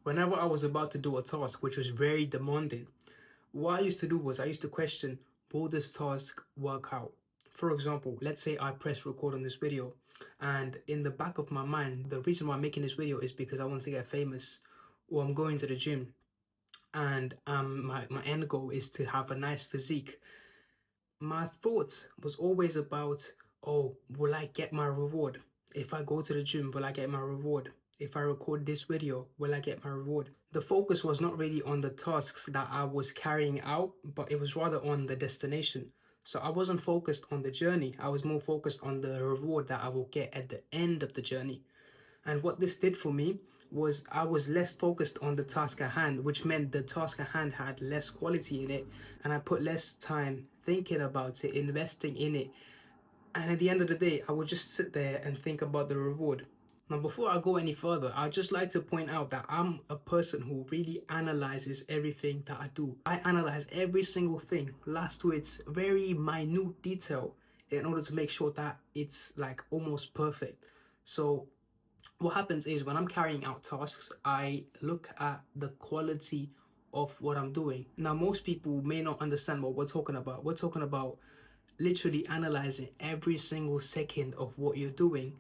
Whenever I was about to do a task which was very demanding, what I used to do was I used to question, will this task work out? For example, let's say I press record on this video, and in the back of my mind, the reason why I'm making this video is because I want to get famous, or I'm going to the gym, and my end goal is to have a nice physique. My thoughts was always about, oh, will I get my reward? If I go to the gym, will I get my reward? If I record this video, will I get my reward? The focus was not really on the tasks that I was carrying out, but it was rather on the destination. So I wasn't focused on the journey. I was more focused on the reward that I will get at the end of the journey. And what this did for me was I was less focused on the task at hand, which meant the task at hand had less quality in it, and I put less time thinking about it, investing in it. And at the end of the day, I would just sit there and think about the reward. Now, before I go any further, I'd just like to point out that I'm a person who really analyzes everything that I do. I analyze every single thing, last to its very minute detail, in order to make sure that it's like almost perfect. So what happens is when I'm carrying out tasks, I look at the quality of what I'm doing. Now, most people may not understand what we're talking about. We're talking about literally analyzing every single second of what you're doing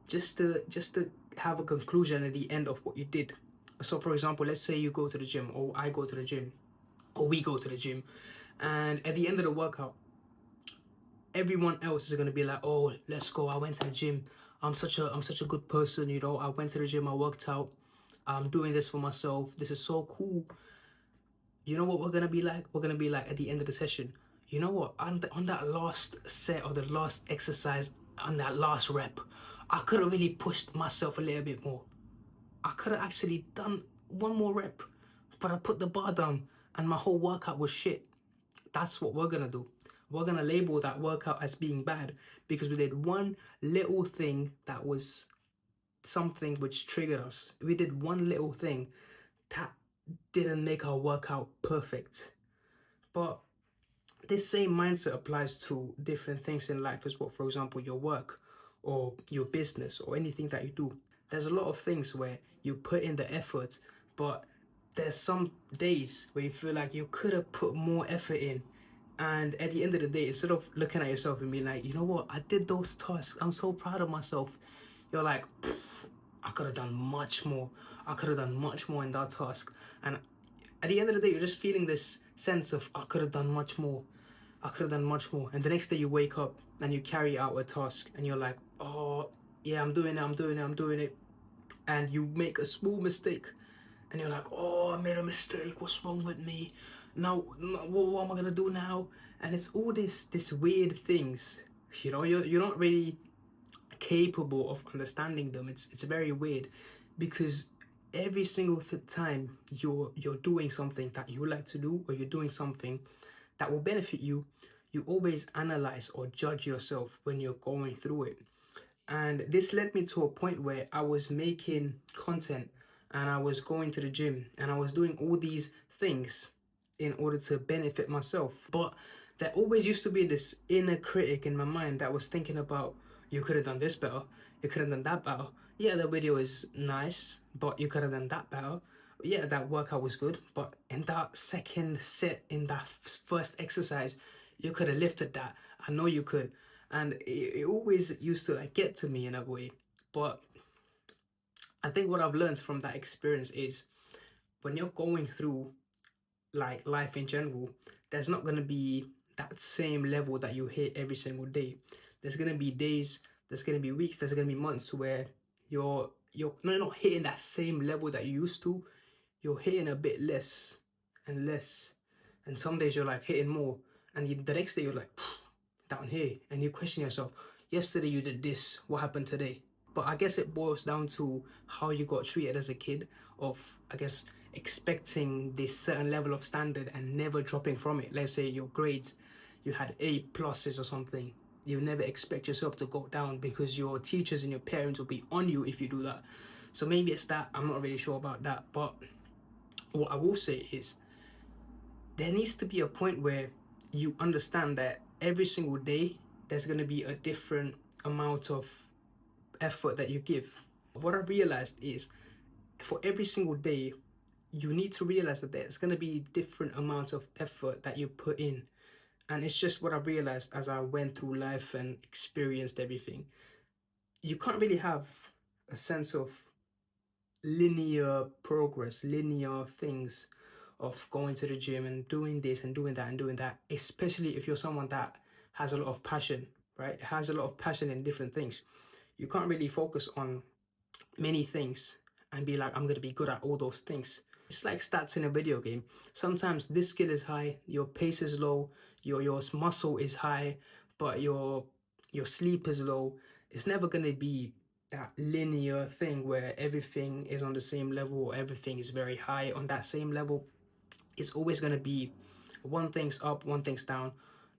just to have a conclusion at the end of what you did. So for example, let's say you go to the gym, or I go to the gym, or we go to the gym, and at the end of the workout, everyone else is going to be like, oh, let's go, I went to the gym, I'm such a good person, you know, I went to the gym, I worked out, I'm doing this for myself, this is so cool. You know what we're going to be like? We're going to be like at the end of the session, you know what, on that last set or the last exercise, on that last rep, I could have really pushed myself a little bit more. I could have actually done one more rep, but I put the bar down and my whole workout was shit. That's what we're gonna do. We're gonna label that workout as being bad because we did one little thing that was something which triggered us. We did one little thing that didn't make our workout perfect. But this same mindset applies to different things in life as well. For example, your work or your business or anything that you do. There's a lot of things where you put in the effort, but there's some days where you feel like you could have put more effort in. And at the end of the day, instead of looking at yourself and being like, you know what, I did those tasks, I'm so proud of myself, you're like, I could have done much more. I could have done much more in that task. And at the end of the day, you're just feeling this sense of, I could have done much more. I could have done much more. And the next day you wake up and you carry out a task and you're like, oh, yeah, I'm doing it. And you make a small mistake and you're like, oh, I made a mistake. What's wrong with me? Now, what am I going to do now? And it's all this weird things, you know, you're not really capable of understanding them. It's very weird because every single time you're doing something that you like to do, or you're doing something that will benefit you, you always analyze or judge yourself when you're going through it. And this led me to a point where I was making content and I was going to the gym and I was doing all these things in order to benefit myself. But there always used to be this inner critic in my mind that was thinking about, you could have done this better, you could have done that better. Yeah, the video is nice, but you could have done that better. Yeah, that workout was good, but in that second set, in that first exercise, you could have lifted that. I know you could. And it always used to like get to me in a way. But I think what I've learned from that experience is when you're going through like life in general, there's not going to be that same level that you hit every single day. There's going to be days, there's going to be weeks, there's going to be months where you're not hitting that same level that you used to. You're hitting a bit less and less, and some days you're like hitting more, and the next day you're like down here, and you question yourself, yesterday you did this, what happened today? But I guess it boils down to how you got treated as a kid, of I guess expecting this certain level of standard and never dropping from it. Let's say your grades, you had A pluses or something, you never expect yourself to go down because your teachers and your parents will be on you if you do that. So maybe it's that, I'm not really sure about that. But what I will say is there needs to be a point where you understand that every single day there's going to be a different amount of effort that you give. What I realized is for every single day you need to realize that there's going to be different amounts of effort that you put in. And it's just what I realized as I went through life and experienced everything. You can't really have a sense of linear progress, linear things of going to the gym and doing this and doing that and doing that, especially if you're someone that has a lot of passion, right? Has a lot of passion in different things. You can't really focus on many things and be like, I'm going to be good at all those things. It's like stats in a video game. Sometimes this skill is high, your pace is low, your muscle is high, but your sleep is low. It's never going to be that linear thing where everything is on the same level or everything is very high on that same level. It's always going to be one thing's up, one thing's down,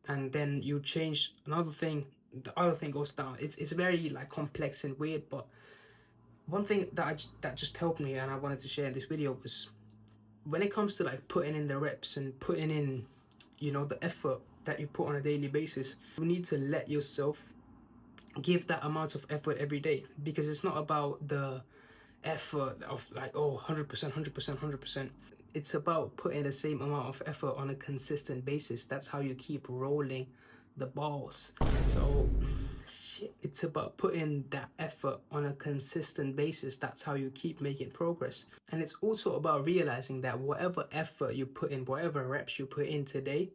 and then you change another thing, the other thing goes down. It's very like complex and weird, but one thing that just helped me and I wanted to share in this video was when it comes to like putting in the reps and putting in, you know, the effort that you put on a daily basis. You need to let yourself give that amount of effort every day, because it's not about the effort of like, oh, 100%, 100%, 100%. It's about putting the same amount of effort on a consistent basis. That's how you keep rolling the balls. So shit, it's about putting that effort on a consistent basis. That's how you keep making progress. And it's also about realizing that whatever effort you put in, whatever reps you put in today,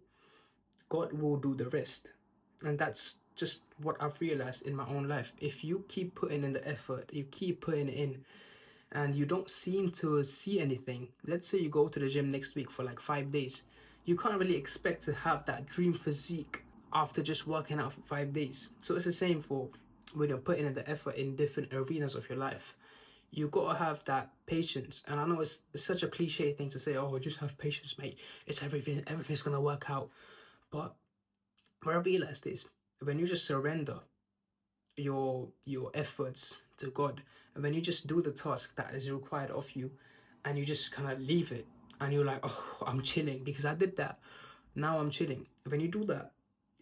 God will do the rest. And that's just what I've realized in my own life. If you keep putting in the effort, you keep putting in, and you don't seem to see anything, let's say you go to the gym next week for like 5 days, you can't really expect to have that dream physique after just working out for 5 days. So it's the same for when you're putting in the effort in different arenas of your life. You gotta have that patience. And I know it's such a cliche thing to say, oh, just have patience, mate. It's everything's gonna work out. But what I realized is when you just surrender your efforts to God, and when you just do the task that is required of you, and you just kind of leave it, and you're like, oh, I'm chilling because I did that. Now I'm chilling. When you do that,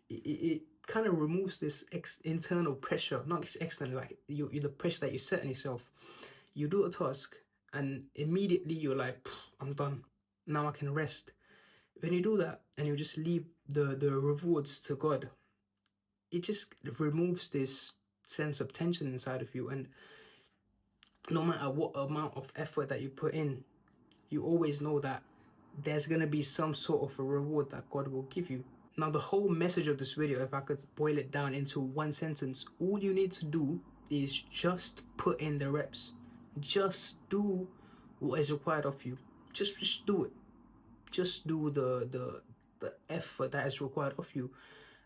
it kind of removes this internal pressure, not external, like the pressure that you set on yourself. You do a task, and immediately you're like, I'm done. Now I can rest. When you do that, and you just leave the rewards to God, it just removes this sense of tension inside of you. And no matter what amount of effort that you put in, you always know that there's going to be some sort of a reward that God will give you. Now, the whole message of this video, if I could boil it down into one sentence, all you need to do is just put in the reps. Just do what is required of you. Just do it. Just do the effort that is required of you.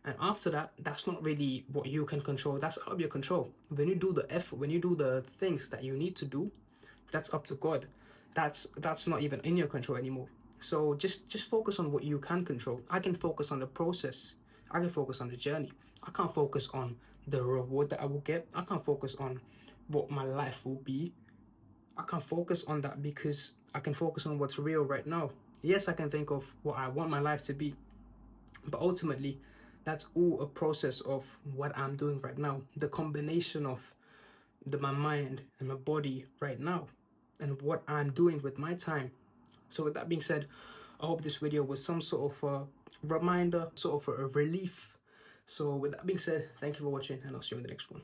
And after that, that's not really what you can control. That's out of your control. When you do the effort, when you do the things that you need to do, that's up to God. That's not even in your control anymore. So just focus on what you can control. I can focus on the process. I can focus on the journey. I can't focus on the reward that I will get. I can't focus on what my life will be. I can't focus on that because I can focus on what's real right now. Yes, I can think of what I want my life to be, but ultimately, that's all a process of what I'm doing right now. The combination of my mind and my body right now, and what I'm doing with my time. So with that being said, I hope this video was some sort of a reminder, sort of a relief. So with that being said, thank you for watching, and I'll see you in the next one.